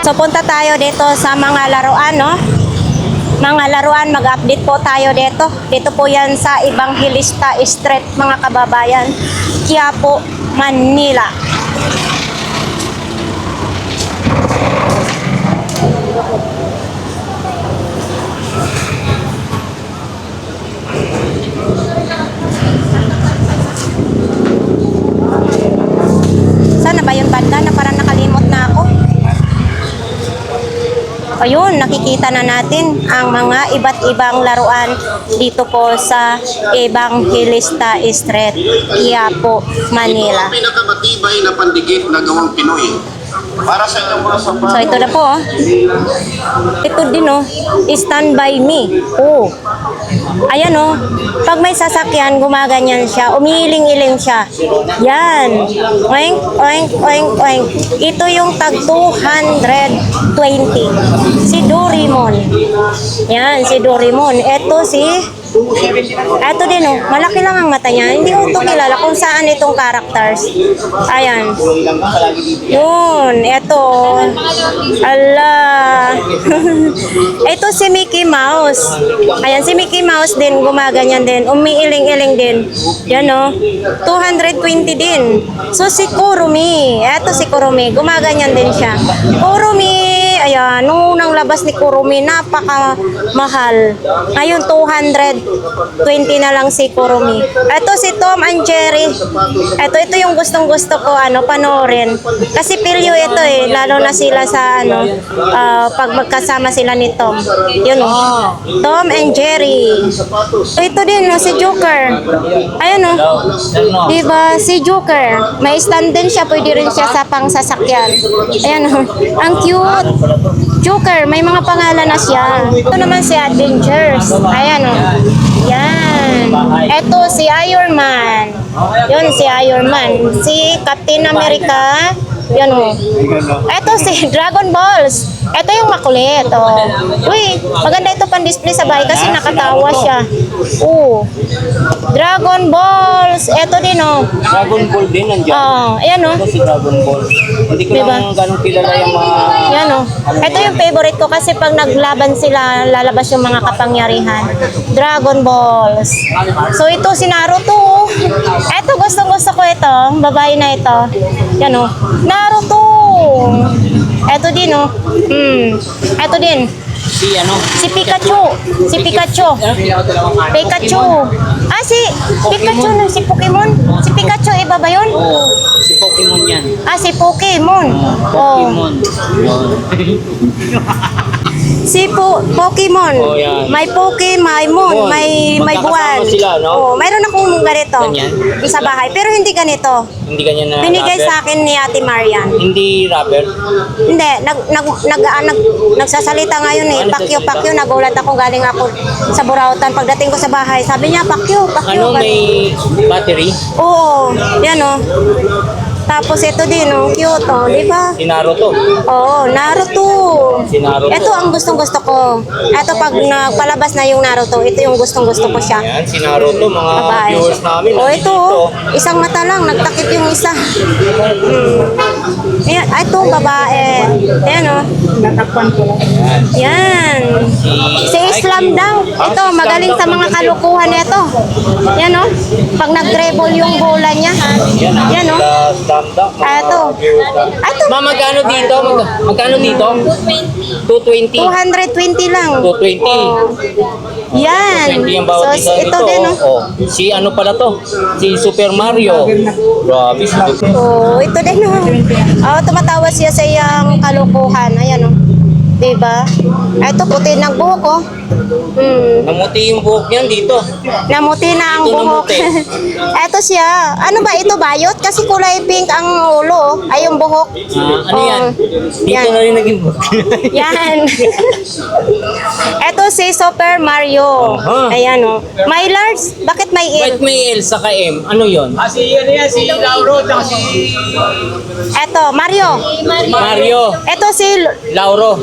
So punta tayo dito sa mga laruan, no? Mga laruan, mag-update po tayo dito. Dito po yan sa Evangelista Street, mga kababayan. Quiapo, Manila. Sana ba yung banda na parang nakalimot na ako? Ayun, nakikita na natin ang mga iba't ibang laruan dito po sa Evangelista Street, Quiapo, Manila. Ito ang pinakamatibay na pandikit na gawang Pinoy. Para sa inyong mga sapatos. So ito na po, oh. Ito din, oh, Stand By Me. Oh. Ayan, oh. Pag may sasakyan, gumaganyan siya, umiiling-iling siya. Yan. Oink, oink, oink, oink. Ito yung tag 220. Si Doraemon. Yan, si Doraemon. Ito ito din, oh. Malaki lang ang mata niya. Hindi ko ito kilala kung saan itong characters. Ayan. Yun. Ito. Ala. Ito si Mickey Mouse. Ayan, si Mickey Mouse din. Gumaganyan din. Umiiling-iling din. Yan, oh. 220 din. So, si Kurumi. Ito si Kurumi. Gumaganyan din siya. Kurumi. Ayan. Nung unang labas ni Kurumi, napaka-mahal. Ngayon, 220 na lang si Kurumi. Ito si Tom and Jerry. Ito yung gustong-gusto ko panoorin. Kasi pilyo ito eh, lalo na sila sa pag magkasama sila ni Tom. Yun, Tom and Jerry. Ito din, si Joker. Ayan, diba, si Joker. May stand din siya, pwede rin siya sa pangsasakyan. Ayan, ang cute. Joker, may mga pangalan na siya. Ito naman si Avengers. Ayan, yan. Ito si Iron Man. Yun, si Iron Man. Si Captain America. Yan, ito si Dragon Balls. Ito yung makulit, Uy, maganda ito pan-display sa bahay kasi nakatawa siya. Dragon Balls. Ito din, Dragon Ball din nandiyan. Ayan, Ito si Dragon Ball. Hindi ko lang ganun kilala yung mga... Yan, ito yung favorite ko kasi pag naglaban sila, lalabas yung mga kapangyarihan. Dragon Balls. So, ito si Naruto. Ito, gustong-gusto ko ito. Babae na ito. Yan, Naruto. Ito din, Ito din. Si Pikachu. Si Pikachu. Pikachu. Si Pikachu na, si Pokemon. Si Pikachu, iba ba yun? Si Pokemon yan. Si Pokemon. Pokemon. Si Pokemon. May Poke, may Moon, may buwan. Sila, no? Mayroon akong ganito sa bahay, pero hindi ganito. Hindi ganyan na Binigay rubber? sa akin ni Ate Marian. Hindi rubber? Hindi, nagsasalita ngayon eh. Pakyo, nagulat ako, galing ako sa Burautan. Pagdating ko sa bahay, sabi niya, pakyo. May battery? Oo, yan Tapos ito din, cute, di ba? Si Naruto? Oo, Naruto. Si Naruto. Ito ang gustong-gusto ko. Ito pag nagpalabas na yung Naruto, ito yung gustong-gusto ko siya. Yan, si Naruto, mga Babae. viewers namin. Ito, isang mata lang, nagtakip yung isa. Ayan, ito, babae. Ayan, natakpan ko lang. Yan. Si Islam daw. Ito, magaling sa mga kalukuhan nito. Yan, pag nag-dribble yung bola niya. Yan, Ito. Magkano dito? Magkano dito? 220. 220 lang. 220. Yan. 220 ang bawat isa ito nito. din, Si ano pala to? Si Super Mario. Grabe. Ito din, tumatawa siya sa iyang kalukuhan. Ayan, diba? Ito, puti ng buhok, Namuti yung buhok niyan dito. Namuti na ang Ito buhok. namuti. Eto siya. Ano ba ito, bayot? Kasi kulay pink ang ulo. Ay, yung buhok. Ano yan? Dito yan. na rin naging buhok. Yan. Eto si Super Mario. Ayan, May large. Bakit may Bakit L? may L sa M? Ano yun? Si Lauro, tsaka si... Eto, Mario. Mario. Eto si Lauro.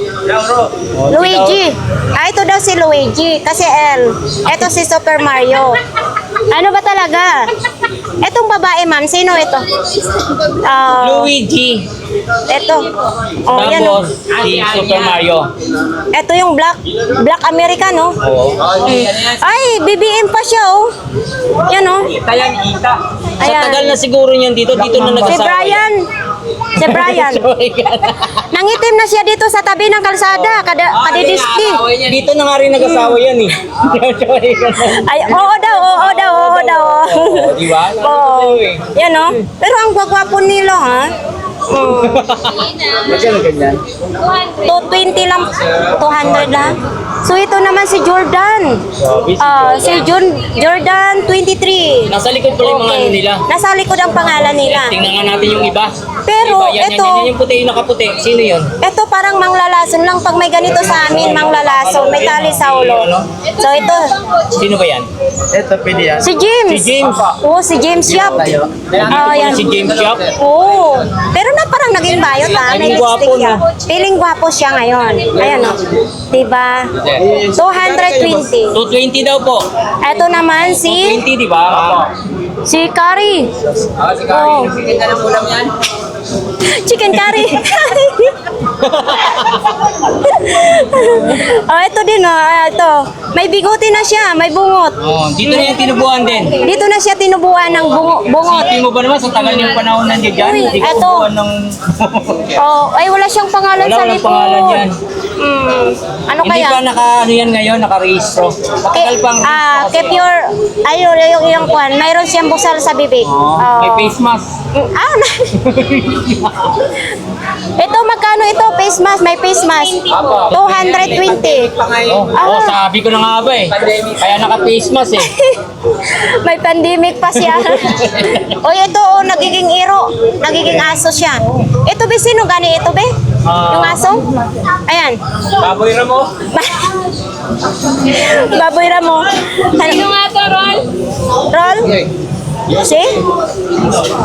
Luigi. Ito daw si Luigi. Kasi L. Eto si Super Mario. Ano ba talaga? Etong babae, ma'am, sino ito? Luigi. Ito. Oh, yan. Oh. Tapos si Super Mario. Ito yung Black American, no? Oo. Ay, BBM pa siya, oh. Yan, oh. Ita yan, ita. Sa Ayan. tagal na siguro niyan dito na Si nag-asawa. Brian. Si Brian. Nangitim na siya dito sa tabi ng kalsada, kadidiski. Dito na nga rin nag-asawa yan eh. Ay, oo daw. Oo, di ba? Oo. Yan, oh. Pero ang gwagwapo nila, ha? Magkano ganyan? 220 lang, 200 lang. So ito naman si Jordan. Si Jordan 23. Nasa likod pala yung mga ano nila. Nasa likod ang pangalan nila. Tingnan nga natin yung iba. Pero Yung iba, yan, ito- yan, yung puti, yung nakaputi. Sino yun? Ito parang manglalason lang pag may ganito sa amin, manglalason, may tali sa ulo. So ito, Sino ba yan? Ito, pwede yan. si James. Si James. Oo, si James Yap. Yan. Si James Shop. Oo. Pero na parang naging bayot ha. May Naging gwapo, lipstick siya. no? Feeling gwapo siya ngayon. Ayan o. Diba? 220. 220 daw po. Ito naman si 20, di ba? Carrie. Si Kari, Oh. sige ka ng ulam yan. Chicken curry. Oh, ito din oh. Ito. May bigote na siya, may bungot. Oh, dito na yung tinubuan din. Dito na siya tinubuan ng bungot. Isipin mo ba naman sa tagal yung panahon nandiyan dyan? Uy, Hindi ko eto. ubuan ng... Oh, ay wala siyang pangalan Wala, sa walang likod. pangalan yan. Ano Hindi kaya? pa ano yan ngayon, nakarehistro. Matagal pang rehistro kasi. Keep your, ayun, yung kwan, mayroon siyang busal sa bibig. Oh, may face mask. Ito, magkano ito? Face mask, may face mask. 220. Oh, sabi ko na nga ba eh. Kaya naka-face mask eh. May pandemic pa siya. O ito, oh, nagiging iro. Nagiging aso siya. Ito, be, sino gani ito, be? Yung aso? Ayan. Baboy na mo. Baboy Ramo. Sino nga to, Rol? Rol? Si?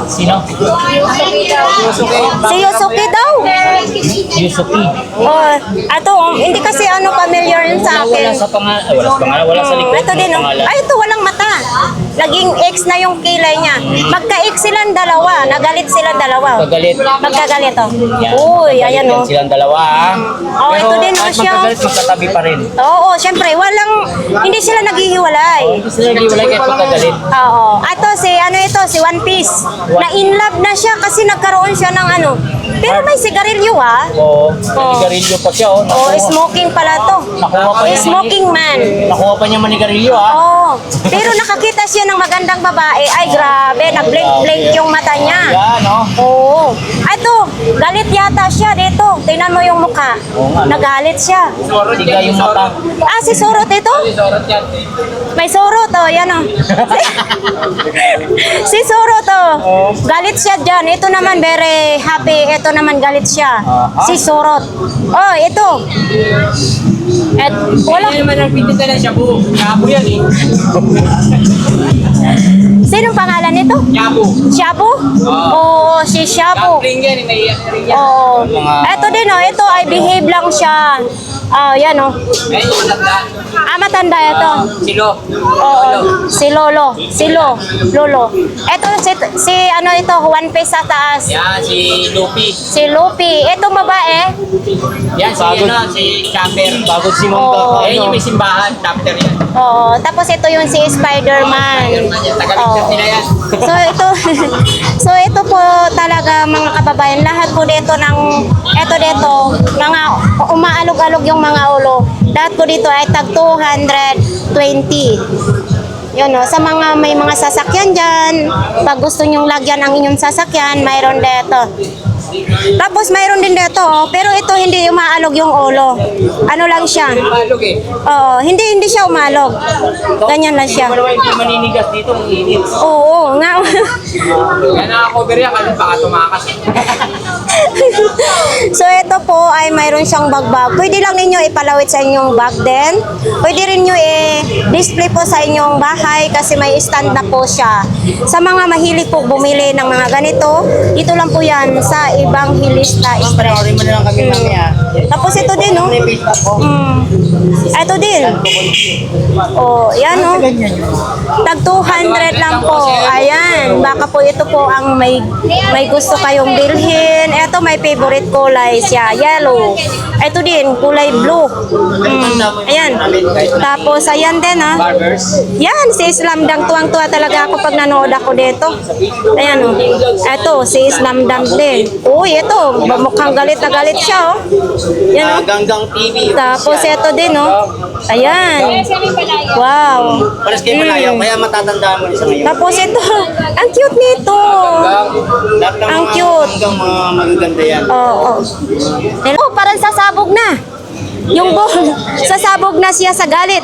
Sino? Si Yusuke daw. Yusuki. Oh, ato, hindi kasi ano familiar yun sa Wala akin. sa pangalan. Wala sa pangalan. Wala sa likod. Ito din, oh. Pangalan. Ay, ito, walang mata. Naging ex na yung kilay niya. Magka-ex silang dalawa. Nagalit silang dalawa. Pagalit. Magkagalit, oh. Yan. Uy, ayan, Yan oh. silang dalawa ah. Oh, Pero ito din, oh, kahit siya. magkagalit, magkatabi pa rin. Oo, syempre, hindi sila naghihiwalay. Hindi sila naghiwalay kahit magkagalit. Oo. Ato, si One Piece. Na in love na siya kasi nagkaroon siya ng ano. Pero may sigarilyo, ah. Oo. Manigarilyo pa siya oh. Oh, smoking pala to. Nakuha pa niya. Smoking man. Nakuha pa niya manigarilyo ah. Oh, pero nakakita siya ng magandang babae. Ay, grabe, nag-blink-blink yung mata niya. Yan oh. Oo. Ito, galit yata siya dito. Tingnan mo yung mukha. Oo nga. Nagalit siya. Tiga yung mata. Ah, si Sorot ito? Sorot yan. May Sorot, oh. Yan, oh. Si Sorot, oh. Galit siya dyan. Ito naman, very happy. Ito naman, galit siya. Si Sorot. Oh, ito. Wala. Yan naman ang pinita ng shabu. Shabu yan eh. Sinong pangalan nito? Shabu. Shabu? Oo, si Shabu. Dumpling yan, may rin yan. Oo. Mga- Ito din, oh. Ito ay behave lang siya. Yan, oh. Ay, matanda. Matanda ito. Silo. Oo. Si Lolo. Lolo. Ito, si ano ito, One Piece sa taas. Yan, si Luffy. Si Luffy. Itong babae, Yan, si Pagod. ano, si Chopper. Bago si Oo. Mong Ayun yung may simbahan, chapter yan. oo. Tapos ito yung si Spider-Man. Spider-Man yan, tagaligtas Oo. nila yan. So ito so ito po talaga mga kababayan, lahat po dito mga umaalog-alog yung mga ulo. Lahat po dito ay tag 220. Yun o, sa mga may mga sasakyan dyan, pag gusto nyong lagyan ang inyong sasakyan, mayroon dito. Tapos mayroon din dito, oh, pero ito hindi umaalog yung ulo. Ano lang siya? Malog eh. Oo, hindi siya umalog. Ganyan lang siya. Ano hindi maninigas dito, ang init. Oo, nga. Yan naka-cover yan, kasi baka tumakas. So ito po ay mayroon siyang bagbag. Pwede lang ninyo ipalawit sa inyong bag din. Pwede rin nyo i-display po sa inyong bahay kasi may stand na po siya. Sa mga mahilig po bumili ng mga ganito, dito lang po yan sa Evangelista Street. Panoorin mo na lang kami mamaya. Tapos ito din, no? Ito din. Oh, yan, no? Tag 200 lang po. Ayan. Baka po ito po ang may gusto kayong bilhin. Ito may favorite kulay siya. Yellow. Ito din, kulay blue. Ayan. Tapos, ayan din, ha? Yan, si Islam Dang. Tuwang-tuwa talaga ako pag nanood ako dito. Ayan, oh. Ito, si Islam Dang din. Uy, ito. Mukhang galit na galit siya, oh. Yan, oh. Ganggang TV. Tapos, ito din, oh. Ayan. Wow. Pares kayo malayaw, kaya matatandaan mo rin sa ngayon. Tapos, ito. Ang cute nito. Lahat ng Ang mga cute. hanggang mga magaganda yan. Oo. Oh, parang sasabog na. Yung ball, sasabog na siya sa galit.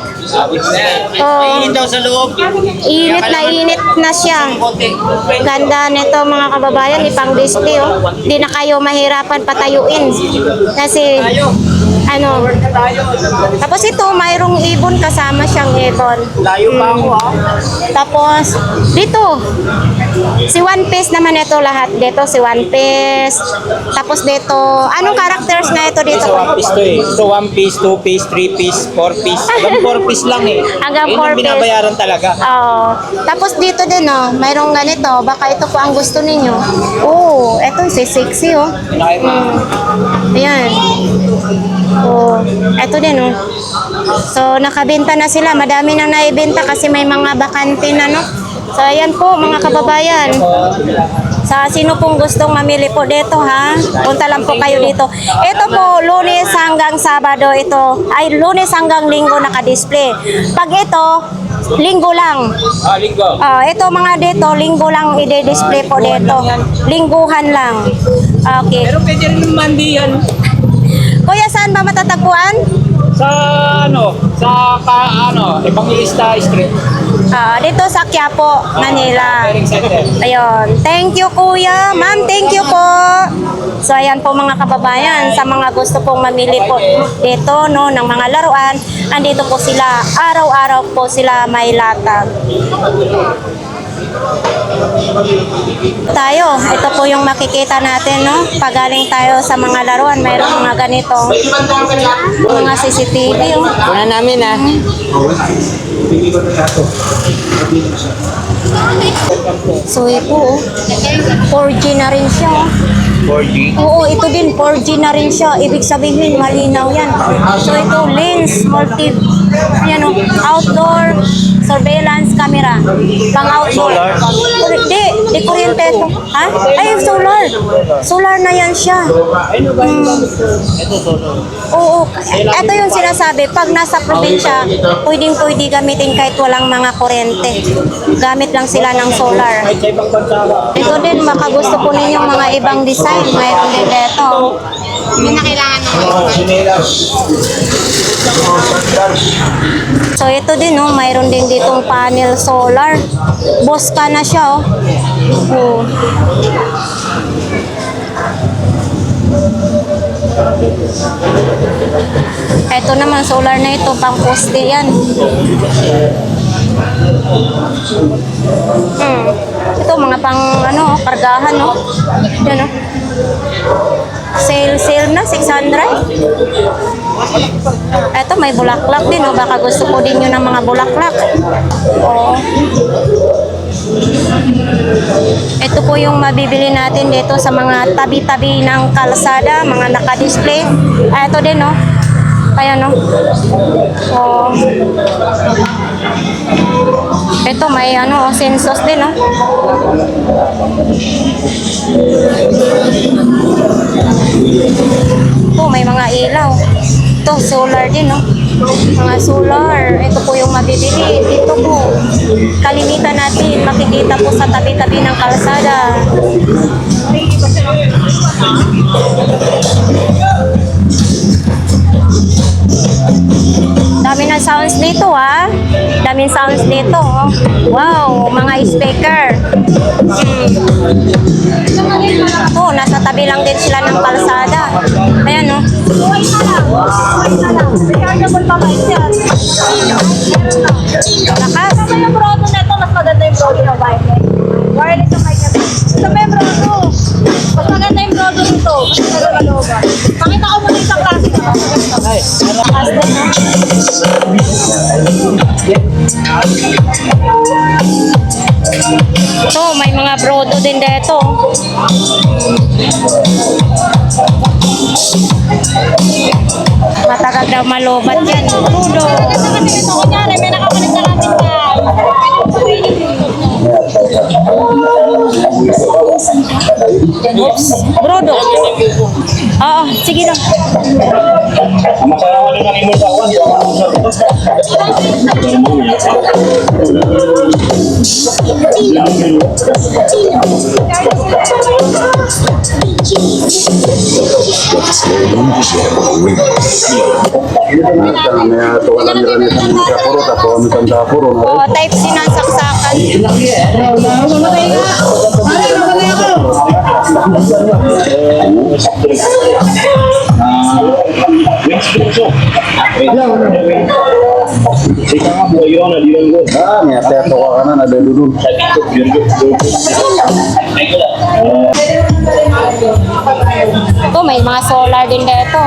Oo. Mainit daw sa loob. Init na siya. Ganda nito mga kababayan, ipang display, oh. Hindi na kayo mahirapan patayuin. Kasi, ano, tapos ito, mayroong ibon, kasama siyang ibon. Layo pa ako ha. Tapos, dito, si One Piece naman ito lahat. Dito, si One Piece. Tapos dito, anong characters na ito dito? Sa One Piece to eh. So One Piece, 2 Piece, 3 Piece, 4 Piece. Hanggang 4 Piece lang eh. Hanggang Yun 4 ang piece. binabayaran talaga. Oo. Tapos dito din, oh, mayroong ganito. Baka ito po ang gusto ninyo. Oh, eto si sexy, oh. Ayan. Oh, eto din, oh. So, nakabenta na sila. Madami nang naibenta kasi may mga bakante na, no? So, ayan po, mga kababayan. Sa sino pong gustong mamili po dito, ha? Punta lang po kayo dito. Ito po, Lunes hanggang Sabado ito. Ay, Lunes hanggang Linggo naka-display. Pag ito, Linggo lang. Linggo. Ito mga dito, Linggo lang i-display po dito. Lingguhan lang. Okay. Pero pwede rin ng mandi yan. Kuya, saan ba matatagpuan? Sa Evangelista Street. Dito sa Quiapo, Manila. Pairing Center. Ayun. Thank you, Kuya. Ma'am, thank you po. So, ayan po mga kababayan. Sa mga gusto pong mamili po dito, no, ng mga laruan, andito po sila. Araw-araw po sila may latag. Tayo, ito po yung makikita natin, no? Pagaling tayo sa mga laruan, mayroong mga ganitong mga CCTV, oh. Una namin ha. So, ito, oh. 4G na rin siya, oh. 4G. Oo, ito din, 4G na rin siya. Ibig sabihin, malinaw yan. So, ito, lens, multi, ayan, oh, outdoor surveillance camera. Pang outdoor. Di kuryente ito. Ha? Ay, solar. Solar na yan siya. Oo, ito yung sinasabi. Pag nasa probinsya, pwedeng-pwede gamitin kahit walang mga kuryente. Gamit lang sila ng solar. Ito din, baka gusto po ninyong mga ibang design. Mayroon din dito. Hindi na kailangan So, ito din, oh, mayroon din ditong panel solar. Bosca na siya, oh. Oh. Ito naman, solar na ito, pang poste yan. Ito, mga pang, ano, kargahan, no? Yan, oh. Sale na, 600. Ito, may bulaklak din, oh. Baka gusto po din yun ng mga bulaklak. Oh. Ito po yung mabibili natin dito sa mga tabi-tabi ng kalsada, mga naka-display. Ito din, no? Ayan, no? Oh. Ito, may ano, sensos din, no? Ito, may mga ilaw. Ito, solar din, no? Mga solar. Ito po yung mabibili. Dito po, kalimitan natin, makikita po sa tabi-tabi ng kalsada. Dami ng sounds dito, ha? Daming sounds dito, oh. Wow, mga speaker. Oh, nasa tabi lang din sila ng kalsada. Ayan, oh. Lakas. Sa yung proto na ito, mas maganda yung proto ng wireless. Wireless yung mic nito. Sa may proto, mas maganda yung proto nito. Mas maganda looban. Pakita ko muna isang klase So, may mga brodo din dito. Matagal daw malubat yan. Brodo. Kasi ito, kunyari, may nakapalit na natin ka. Brodo. Oo, sige lang. Oo, type sinasaksakan. Ito, may mga solar din dito.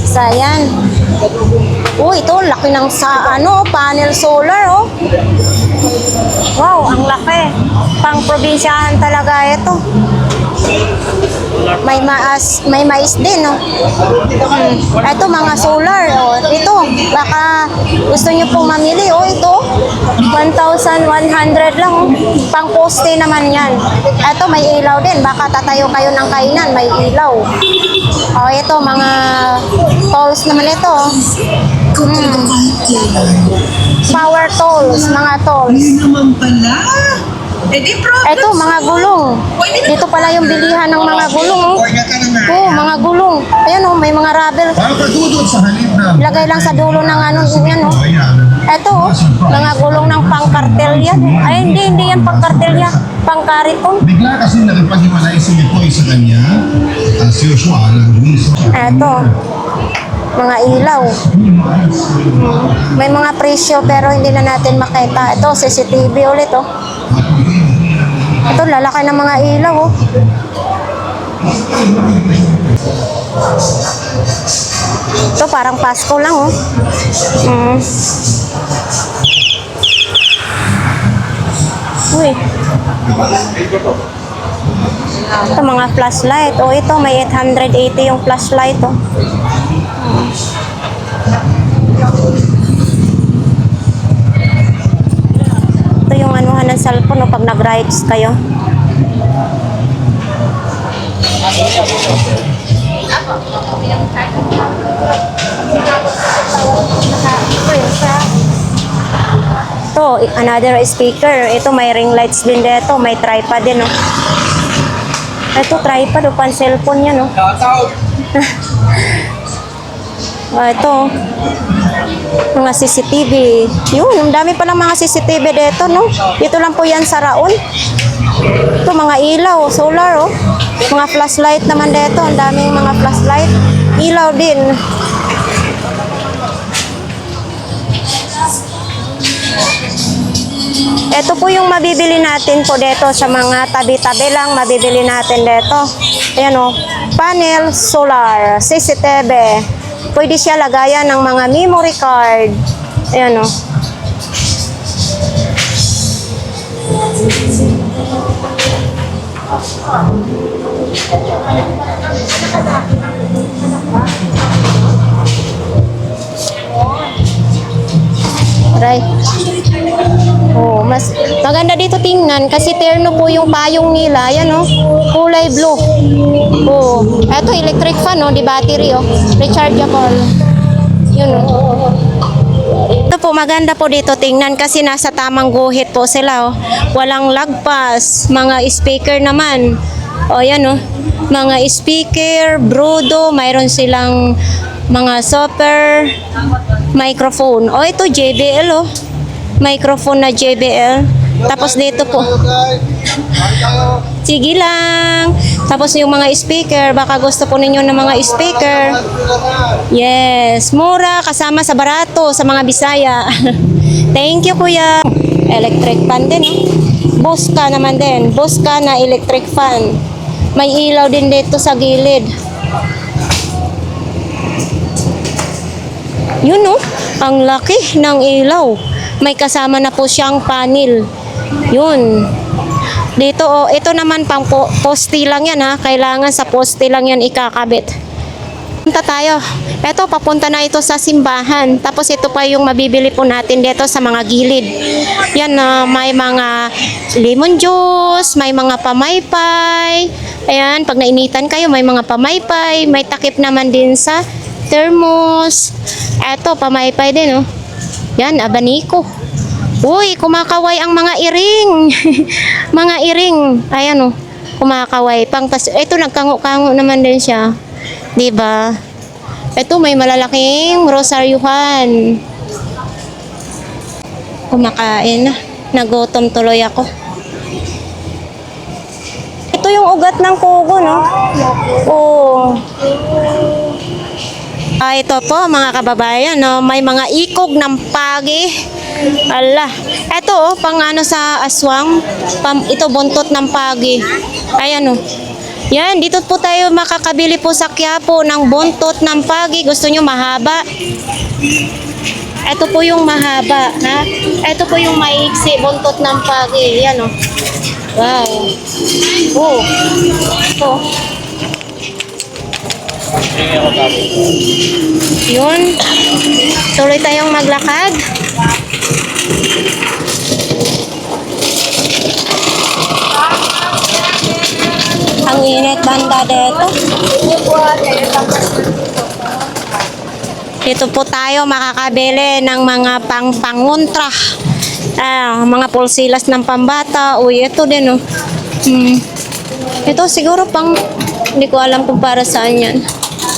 So, ayan. Ito, laki ng panel solar, oh. Wow, ang laki. Pang probinsyahan talaga ito. May mais din, no? Ito, mga solar, oh. Ito, baka gusto nyo pong mamili, oh. Ito, 1,100 lang, oh. Pang poste naman yan. Ito, may ilaw din. Baka tatayo kayo ng kainan, may ilaw. Oh, ito, mga tools naman ito, oh. Power tools, mga tools. naman pala. Eh di problem. Ito, mga gulong. Dito pala yung bilihan ng mga gulong, oh. Oh, mga gulong. Ayan, oh, may mga rubber. Lagay lang sa dulo ng yan, oh. Ito, oh, mga gulong ng pangkartel yan. Ay, hindi yan pangkartel yan. Pangkariton. Bigla kasi nakipag-himalay si Mikoy sa kanya, as usual, ang reason. Ito, mga ilaw. May mga presyo pero hindi na natin makita. Ito, CCTV ulit, oh. Ito, lalaki ng mga ilaw, oh. Ito, parang Pasko lang, oh. Uy. Ito, mga flashlight. Oh, ito, may 880 yung flashlight, oh. Ito yung anuhan ng cellphone, oh, pag nag-rides kayo. Ito, another speaker. Ito, may ring lights din dito. May tripod din, oh. Ito, tripod, oh, pan cellphone yan, oh. Ito, mga CCTV. Yun, ang dami palang mga CCTV dito, no? Dito lang po yan sa Raon. Ito, mga ilaw, solar, oh. Mga flashlight naman dito. Ang daming mga flashlight. Ilaw din. Ito po yung mabibili natin po dito sa mga tabi-tabi lang. Mabibili natin dito. Ayan, oh. Panel solar, CCTV. Pwede siya lagayan ng mga memory card. Ayan, oh. Right. Oh, mas maganda dito tingnan kasi terno po yung payong nila. Ayan, oh. Kulay blue. Oh, eto electric fan, oh, di battery, oh. Rechargeable. Yun, oh. Ito po, maganda po dito tingnan kasi nasa tamang guhit po sila, oh. Walang lagpas. Mga speaker naman. Oh, yan, oh. Mga speaker, brodo, mayroon silang mga super microphone. Oh, ito JBL, oh. Microphone na JBL. Tapos dito po. Sige lang. Tapos yung mga speaker, baka gusto po ninyo ng mga speaker. Yes, mura kasama sa barato sa mga Bisaya. Thank you, kuya. Electric fan din, oh. Bosca naman din. Bosca na electric fan. May ilaw din dito sa gilid. Yun no, ang laki ng ilaw. May kasama na po siyang panel. Yun. Dito, oh, ito naman pang poste lang yan ha. Kailangan sa poste lang yan ikakabit. Punta tayo. Ito, papunta na ito sa simbahan. Tapos ito pa yung mabibili po natin dito sa mga gilid. Yan, may mga lemon juice, may mga pamaypay. Ayan, pag nainitan kayo, may mga pamaypay. May takip naman din sa thermos. Ito, pamaypay din, oh. Yan, abaniko. Uy, kumakaway ang mga iring. Mga iring. Ayan, oh. Kumakaway. Ito, nagkango-kango naman din siya. Diba? Ito, may malalaking rosaryuhan. Kumakain na. Nagutom tuloy ako. Ito yung ugat ng kugo, no? Oo. Ito po, mga kababayan, no? May mga ikog ng pagi. Ala. Ito, oh, pang ano sa aswang. Ito, buntot ng pagi. Ayan, oh. Yan, dito po tayo makakabili po sa Quiapo ng buntot ng pagi. Gusto nyo mahaba? Ito po yung mahaba, ha? Ito po yung maiksi, buntot ng pagi. Yan, oh. Wow. Oh. Ito. Yun. Tuloy tayong maglakad. Ang init banda dito. Dito po tayo makakabili ng mga panguntra. Mga pulsilas ng pambata. Uy, ito din, oh. Ito siguro hindi ko alam kung para saan yan.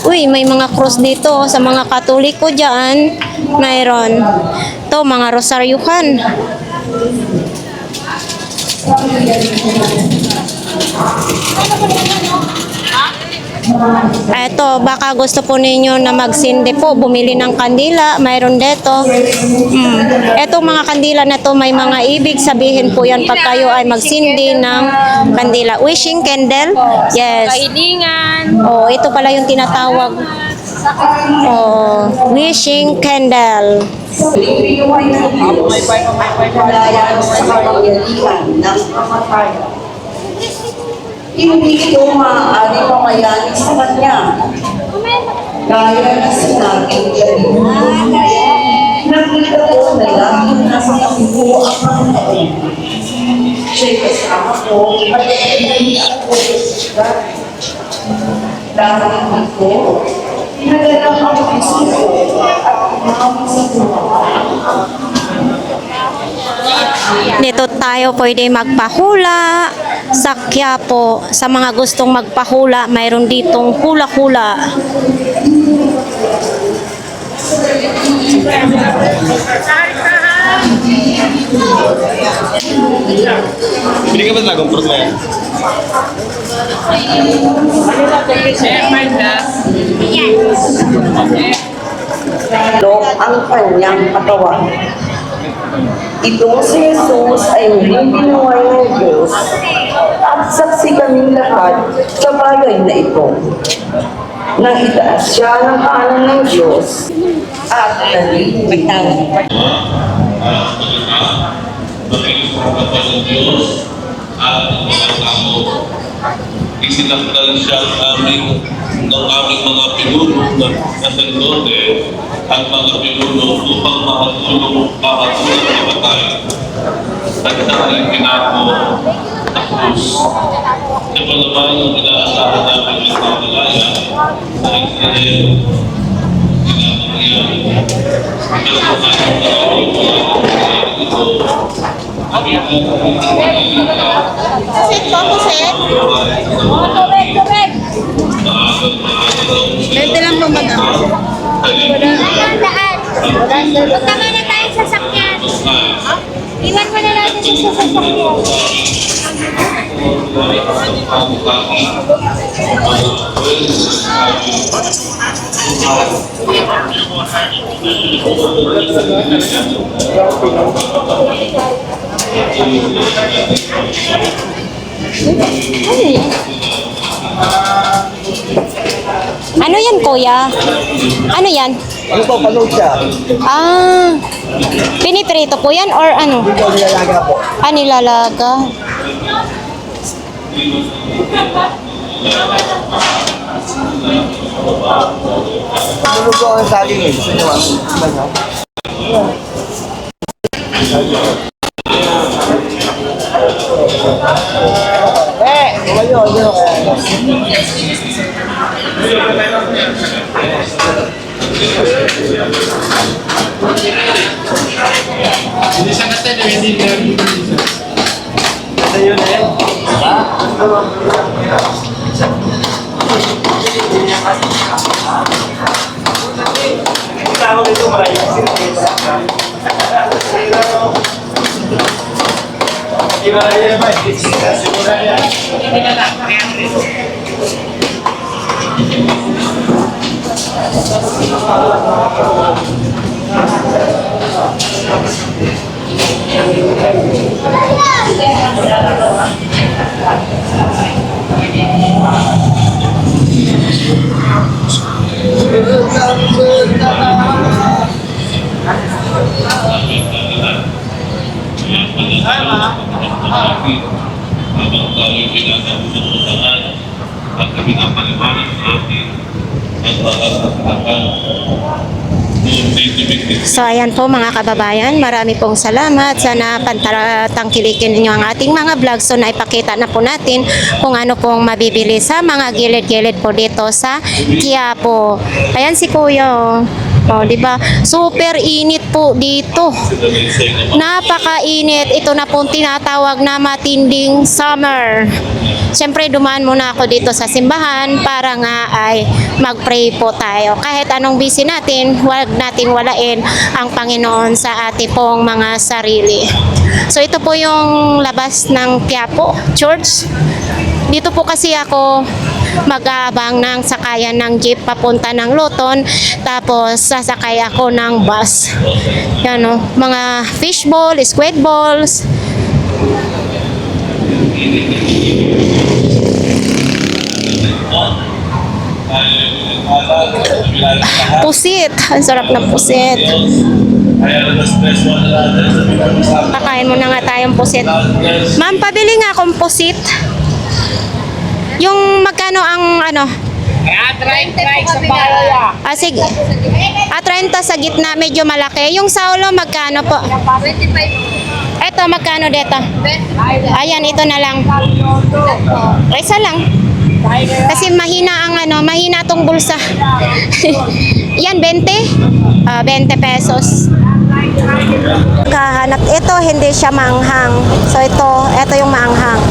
Uy, may mga cross dito, oh, sa mga Katoliko dyan. Mayroon. Ito, mga rosaryuhan. Eto, baka gusto po ninyo na magsindi po, bumili ng kandila, mayroon dito. Etong mga kandila na to, may mga ibig sabihin po yan pag kayo ay magsindi ng kandila. Wishing candle? Yes. Kahilingan. Oh, ito pala yung tinatawag. Oh, wishing candle. Hindi ito maaari mamayanin sa kanya. Gaya na sinabing kanina. Nakita ko na laging nasa kabuo ang mga taon. Siya'y kasama ko at hindi ako sa dahil ito, naganap ang puso ko at umawag sa buhay. Dito tayo pwede magpahula sa Quiapo. Sa mga gustong magpahula, mayroon ditong hula-hula. Bili ka ba sa lagong fruit na yan? Ang kanyang katawan. Itong si Jesus ay muling binuhay ng Diyos at saksi kaming lahat sa bagay na ito. Nang itaas siya ng kanan ng Diyos at nalilibig. Magkikipagpapal ng Diyos at ng mga tao. Isinakdal siya ng aming mga pinuno na sacerdote at mga pinuno upang makatulong sa patay. At siya ay pinako sa krus. Siya pa naman ang inaasahan namin ng pangalayan sa Israel. Sinamangyan. Ito sa kanyang mga ito. Pwede lang po madam. Punta ka na tayo sa sakyan. Iwan mo na natin sa sasakyan. Ano yan, kuya? Ano yan? Ano po, panood siya. Ah, piniprito po yan or ano? Ito, nilalaga po. Ah, nilalaga. Panood po ang saging eh. Gusto nyo ano? Tumayo, ano? Habang tayo'y pinagkakututan at pinapaliwanag natin ang makakatakan noong titibig. So ayan po mga kababayan, marami pong salamat. Sana pantangkilikin ninyo ang ating mga vlog. So naipakita na po natin kung ano pong mabibili sa mga gilid-gilid po dito sa Quiapo. Ayan si Kuya oh. Oh, di ba? Super init po dito. Napakainit. Ito na pong tinatawag na matinding summer. Siyempre, dumaan muna ako dito sa simbahan para nga ay mag-pray po tayo. Kahit anong busy natin, huwag nating walain ang Panginoon sa ating pong mga sarili. So, ito po yung labas ng Quiapo Church. Dito po kasi ako mag-aabang ng sakayan ng jeep papunta ng Luton, tapos sasakay ako ng bus. Yan o, mga fishball, squid balls. Pusit, ang sarap ng pusit. Pakain mo na nga tayong pusit. Ma'am, pabili nga akong pusit. Yung magkano ang ano? Try sa baraya. Ah, sige. 30 sa gitna, medyo malaki. Yung saulo, magkano po? 25. Eto, magkano dito? Ayan, ito na lang. Isa lang. Kasi mahina ang ano, mahina tong bulsa. Yan, 20? 20 pesos. Kahanap. Ito, hindi siya maanghang. So, ito yung maanghang.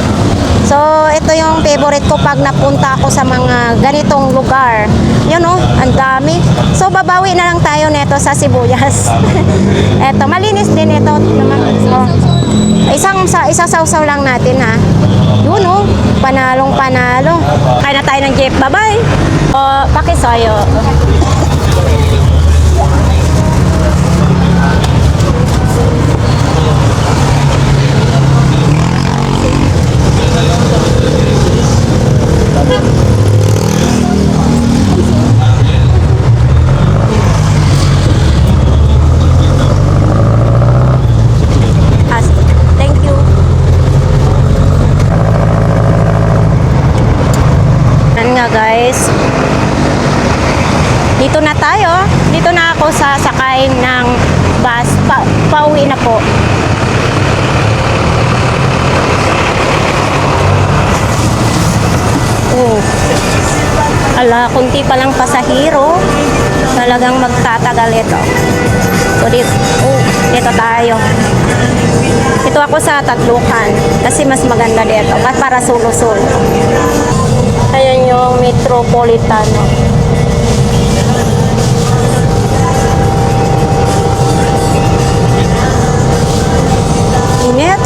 So, ito yung favorite ko pag napunta ako sa mga ganitong lugar. Yun oh, ang dami. So, babawi na lang tayo neto sa sibuyas. Eto, malinis din ito. Oh. Isasawsaw lang natin ha. Yun oh, panalong panalo. Kaya na tayo ng jeep. Bye-bye. Pakisayo. Thank you. Yan nga guys. Dito na tayo. Dito na ako sasakay ng bus. Pauwi na po. Oh. Ala, kunti pa lang pasahero. Talagang magtatagal ito. So dito tayo. Ito ako sa Tatlukan kasi mas maganda dito para sulo-sulo. Ayan yung Metropolitano. Init.